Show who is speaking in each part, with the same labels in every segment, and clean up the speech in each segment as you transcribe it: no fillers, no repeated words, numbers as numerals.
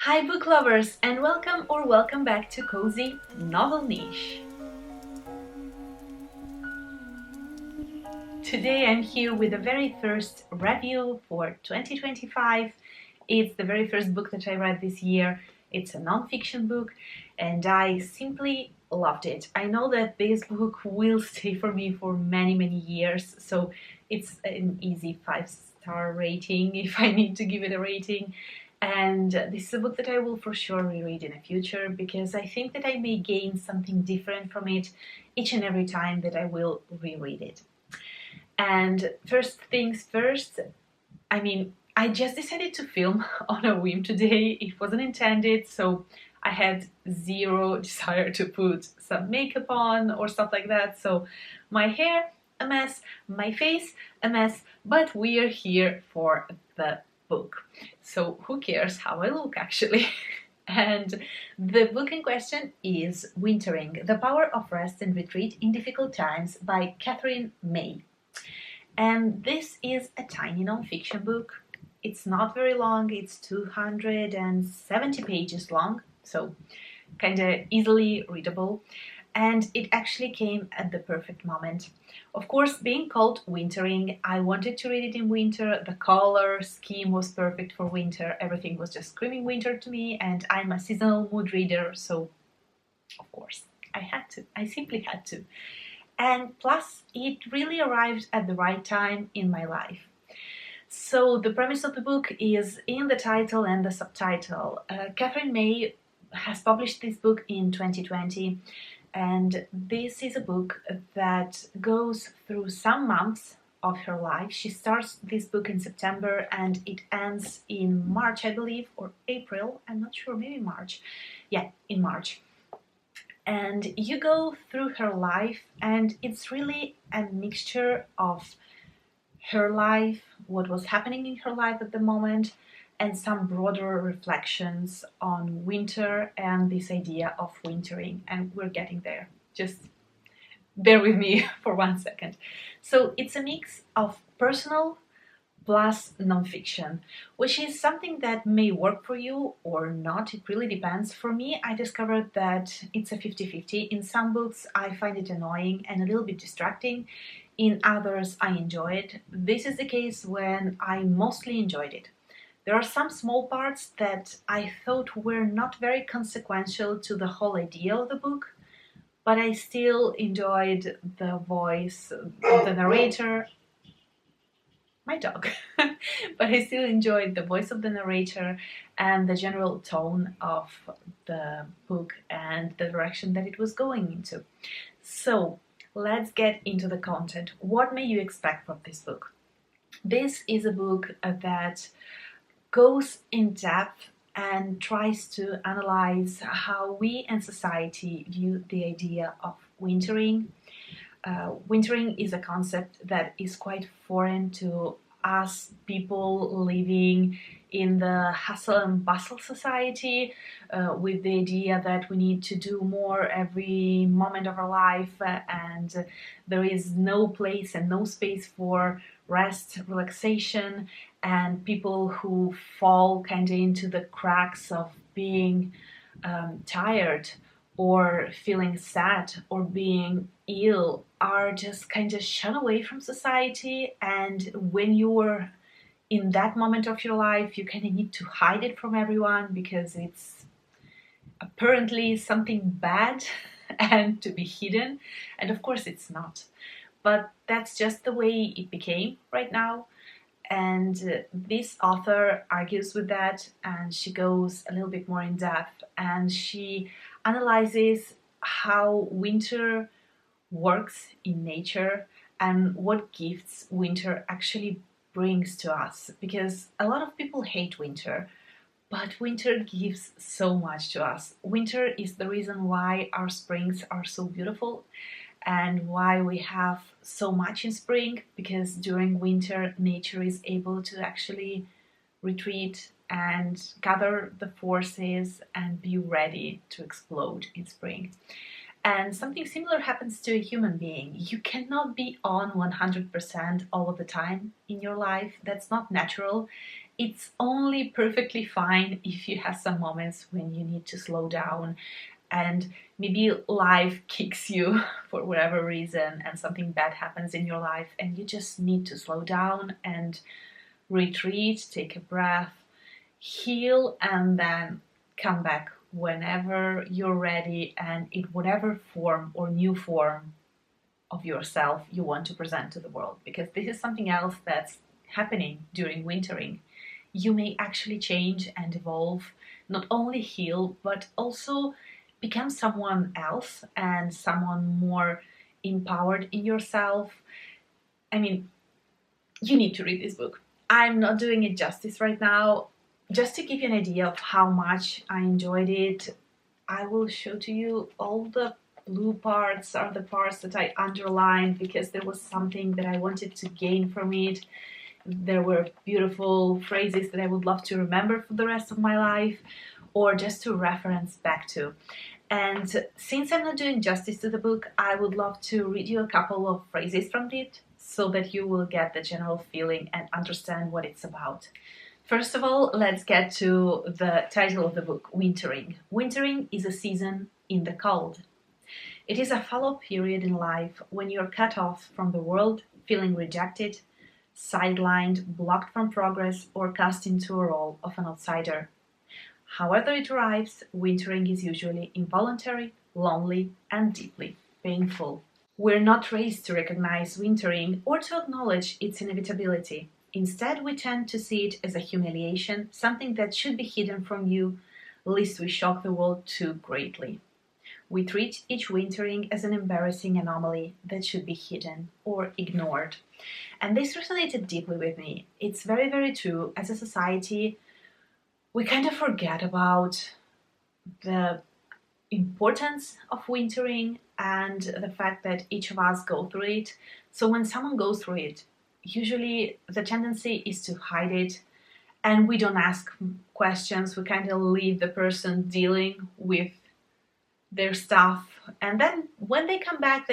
Speaker 1: Hi book lovers, and welcome back to Cozy Novel Niche. Today I'm here with the very first review for 2025. It's the very first book that I read this year. It's a non-fiction book and I simply loved it. I know that this book will stay for me for many years, so it's an easy 5-star rating if I need to give it a rating. And this is a book that I will for sure reread in the future because I think that I may gain something different from it each and every time that I will reread it. And first things first, I just decided to film on a whim today. It wasn't intended, so I had zero desire to put some makeup on or stuff like that. So my hair, a mess, my face, a mess, but we are here for the book. So who cares how I look actually? And the book in question is Wintering, The Power of Rest and Retreat in Difficult Times by Katherine May. And this is a tiny non-fiction book. It's not very long, it's 270 pages long, so kind of easily readable. And it actually came at the perfect moment. Of course, being called Wintering, I wanted to read it in winter. The color scheme was perfect for winter. Everything was just screaming winter to me, and I'm a seasonal mood reader, so of course, I had to. I simply had to. And plus, it really arrived at the right time in my life. So the premise of the book is in the title and the subtitle. Katherine May has published this book in 2020, and this is a book that goes through some months of her life. She starts this book in September and it ends in March, I believe, or April. I'm not sure, maybe March. Yeah, in March. And you go through her life, and it's really a mixture of her life, what was happening in her life at the moment, and some broader reflections on winter and this idea of wintering. And we're getting there. Just bear with me for 1 second. So it's a mix of personal plus nonfiction, which is something that may work for you or not. It really depends. For me, I discovered that it's a 50-50. In some books, I find it annoying and a little bit distracting. In others, I enjoy it. This is the case when I mostly enjoyed it. There are some small parts that I thought were not very consequential to the whole idea of the book, but I still enjoyed the voice of the narrator, my dog, but I still enjoyed the voice of the narrator and the general tone of the book and the direction that it was going into. So let's get into the content. What may you expect from this book? This is a book that goes in depth and tries to analyze how we and society view the idea of wintering. Wintering is a concept that is quite foreign to us people living in the hustle and bustle society, with the idea that we need to do more every moment of our life, and there is no place and no space for rest, relaxation, and people who fall kind of into the cracks of being tired or feeling sad or being ill are just kind of shunned away from society. And when you're in that moment of your life, you kind of need to hide it from everyone because it's apparently something bad and to be hidden. And of course it's not. But that's just the way it became right now. And this author argues with that, and she goes a little bit more in depth, and she analyzes how winter works in nature and what gifts winter actually brings to us. Because a lot of people hate winter, but winter gives so much to us. Winter is the reason why our springs are so beautiful and why we have so much in spring, because during winter nature is able to actually retreat and gather the forces and be ready to explode in spring. And something similar happens to a human being. You cannot be on 100% all of the time in your life. That's not natural. It's only perfectly fine if you have some moments when you need to slow down and maybe life kicks you for whatever reason and something bad happens in your life and you just need to slow down and retreat, take a breath, heal, and then come back whenever you're ready and in whatever form or new form of yourself you want to present to the world. Because this is something else that's happening during wintering. You may actually change and evolve, not only heal, but also become someone else and someone more empowered in yourself. I mean, you need to read this book. I'm not doing it justice right now. Just to give you an idea of how much I enjoyed it, I will show to you all the blue parts are the parts that I underlined because there was something that I wanted to gain from it. There were beautiful phrases that I would love to remember for the rest of my life or just to reference back to. And since I'm not doing justice to the book, I would love to read you a couple of phrases from it so that you will get the general feeling and understand what it's about. First of all, let's get to the title of the book, Wintering. Wintering is a season in the cold. It is a fallow period in life when you're cut off from the world, feeling rejected, sidelined, blocked from progress, or cast into a role of an outsider. However it arrives, wintering is usually involuntary, lonely, and deeply painful. We're not raised to recognize wintering or to acknowledge its inevitability. Instead, we tend to see it as a humiliation, something that should be hidden from you, lest we shock the world too greatly. We treat each wintering as an embarrassing anomaly that should be hidden or ignored. And this resonated deeply with me. It's very, very true. As a society, we kind of forget about the importance of wintering and the fact that each of us go through it. So when someone goes through it, usually the tendency is to hide it and we don't ask questions. We kind of leave the person dealing with their stuff. And then when they come back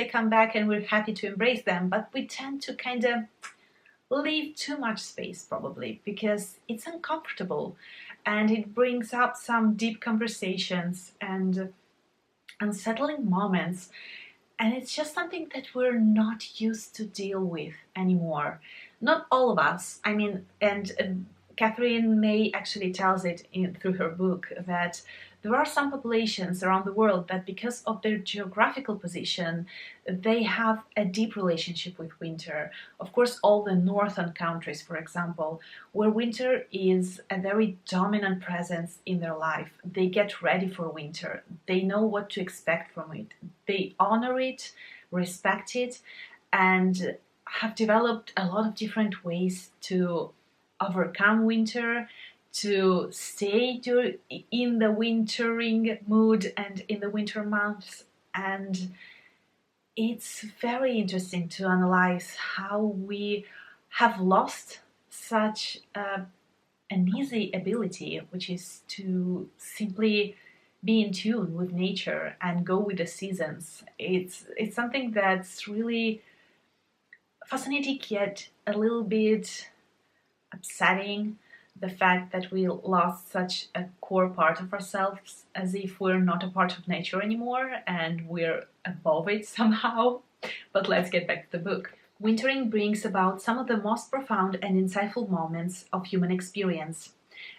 Speaker 1: and we're happy to embrace them. But we tend to kind of leave too much space probably because it's uncomfortable and it brings up some deep conversations and unsettling moments, and it's just something that we're not used to deal with anymore. Not all of us. I mean, and Katherine May actually tells it through her book that there are some populations around the world that because of their geographical position, they have a deep relationship with winter. Of course, all the northern countries, for example, where winter is a very dominant presence in their life. They get ready for winter. They know what to expect from it. They honor it, respect it, and have developed a lot of different ways to overcome winter, to stay in the wintering mood and in the winter months. And it's very interesting to analyze how we have lost such an easy ability, which is to simply be in tune with nature and go with the seasons. It's something that's really fascinating yet a little bit upsetting, the fact that we lost such a core part of ourselves, as if we're not a part of nature anymore and we're above it somehow. But let's get back to the book. Wintering brings about some of the most profound and insightful moments of human experience,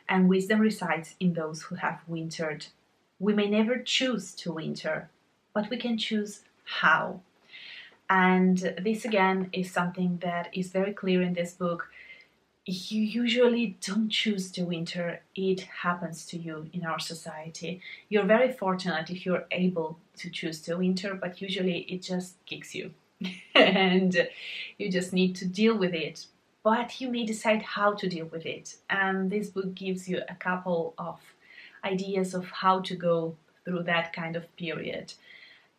Speaker 1: and wisdom resides in those who have wintered. We may never choose to winter, but we can choose how. And this again is something that is very clear in this book. You usually don't choose to winter, it happens to you in our society. You're very fortunate if you're able to choose to winter, but usually it just kicks you and you just need to deal with it. But you may decide how to deal with it, and this book gives you a couple of ideas of how to go through that kind of period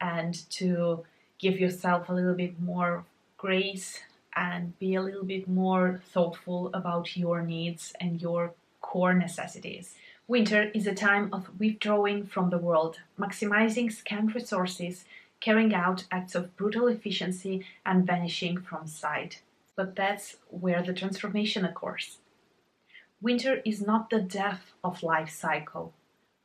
Speaker 1: and to give yourself a little bit more grace and be a little bit more thoughtful about your needs and your core necessities. Winter is a time of withdrawing from the world, maximizing scant resources, carrying out acts of brutal efficiency, and vanishing from sight. But that's where the transformation occurs. Winter is not the death of life cycle,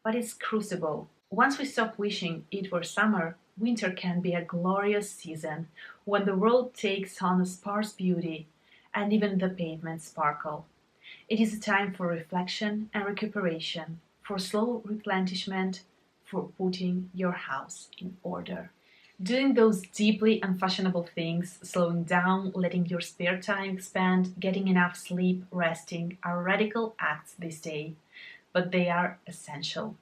Speaker 1: but its crucible. Once we stop wishing it were summer, winter can be a glorious season when the world takes on a sparse beauty and even the pavements sparkle. It is a time for reflection and recuperation, for slow replenishment, for putting your house in order. Doing those deeply unfashionable things, slowing down, letting your spare time expand, getting enough sleep, resting, are radical acts this day, but they are essential.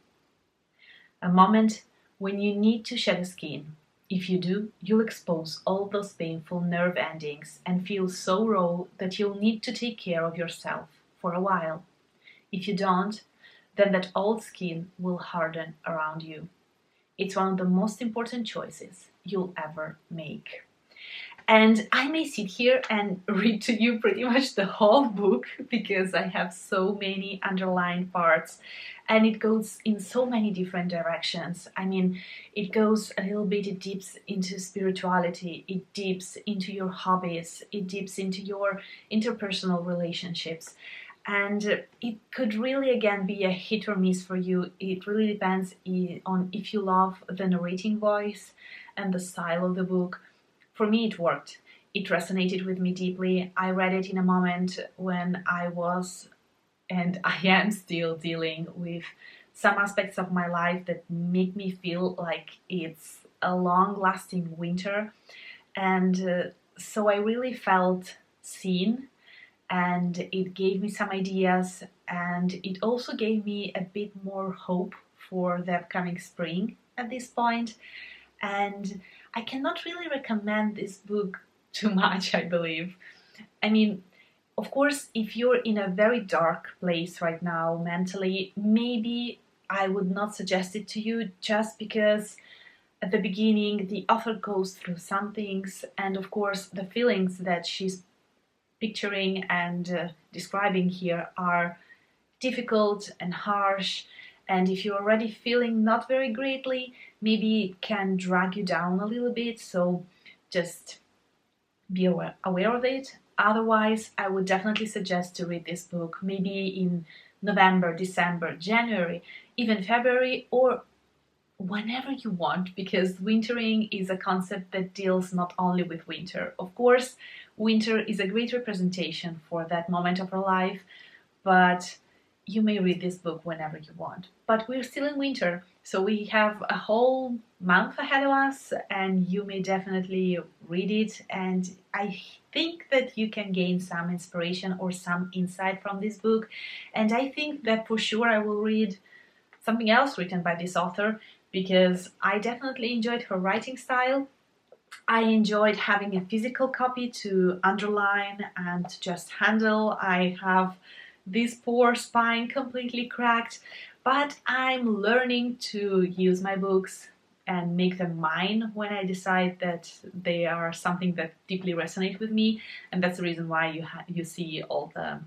Speaker 1: A moment when you need to shed the skin. If you do, you'll expose all those painful nerve endings and feel so raw that you'll need to take care of yourself for a while. If you don't, then that old skin will harden around you. It's one of the most important choices you'll ever make. And I may sit here and read to you pretty much the whole book because I have so many underlined parts and it goes in so many different directions. I mean, it goes a little bit, it dips into spirituality, it dips into your hobbies, it dips into your interpersonal relationships. And it could really, again, be a hit or miss for you. It really depends on if you love the narrating voice and the style of the book. For me, it worked. It resonated with me deeply. I read it in a moment when I was, and I am still dealing with some aspects of my life that make me feel like it's a long-lasting winter. And so I really felt seen, and it gave me some ideas, and it also gave me a bit more hope for the upcoming spring at this point. And I cannot really recommend this book too much, I believe. I mean, of course, if you're in a very dark place right now mentally, maybe I would not suggest it to you, just because at the beginning the author goes through some things, and of course the feelings that she's picturing and describing here are difficult and harsh, and if you're already feeling not very greatly, maybe it can drag you down a little bit, so just be aware of it. Otherwise, I would definitely suggest to read this book maybe in November, December, January, even February, or whenever you want, because wintering is a concept that deals not only with winter. Of course, winter is a great representation for that moment of our life, but you may read this book whenever you want. But we're still in winter, so we have a whole month ahead of us, and you may definitely read it, and I think that you can gain some inspiration or some insight from this book. And I think that for sure I will read something else written by this author, because I definitely enjoyed her writing style. I enjoyed having a physical copy to underline and to just handle. I have this poor spine completely cracked, but I'm learning to use my books and make them mine when I decide that they are something that deeply resonate with me, and that's the reason why you see all the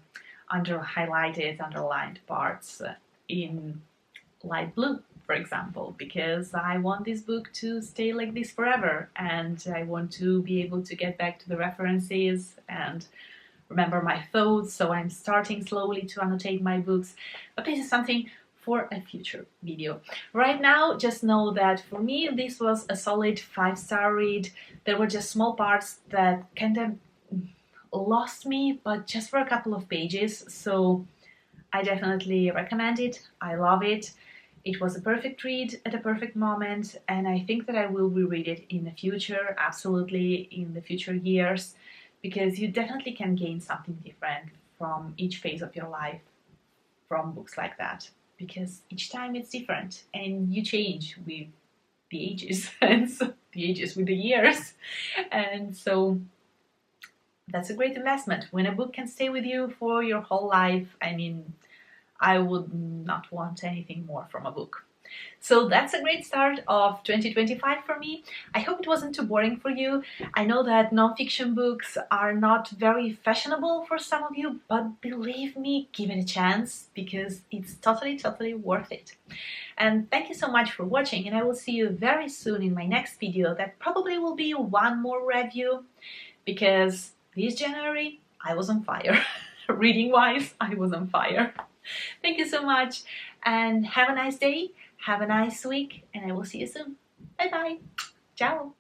Speaker 1: highlighted, underlined parts in light blue, for example, because I want this book to stay like this forever, and I want to be able to get back to the references and remember my thoughts, so I'm starting slowly to annotate my books, but this is something for a future video. Right now, just know that for me this was a solid 5-star read. There were just small parts that kind of lost me, but just for a couple of pages, so I definitely recommend it. I love it. It was a perfect read at a perfect moment, and I think that I will reread it in the future, absolutely in the future years, because you definitely can gain something different from each phase of your life from books like that, because each time it's different and you change with the ages and so the ages with the years, and so that's a great investment. When a book can stay with you for your whole life, I mean, I would not want anything more from a book. So that's a great start of 2025 for me. I hope it wasn't too boring for you. I know that non-fiction books are not very fashionable for some of you, but believe me, give it a chance, because it's totally worth it. And thank you so much for watching, and I will see you very soon in my next video that probably will be one more review, because this January I was on fire. reading wise, I was on fire. Thank you so much, and have a nice day, have a nice week, and I will see you soon. Bye bye. Ciao.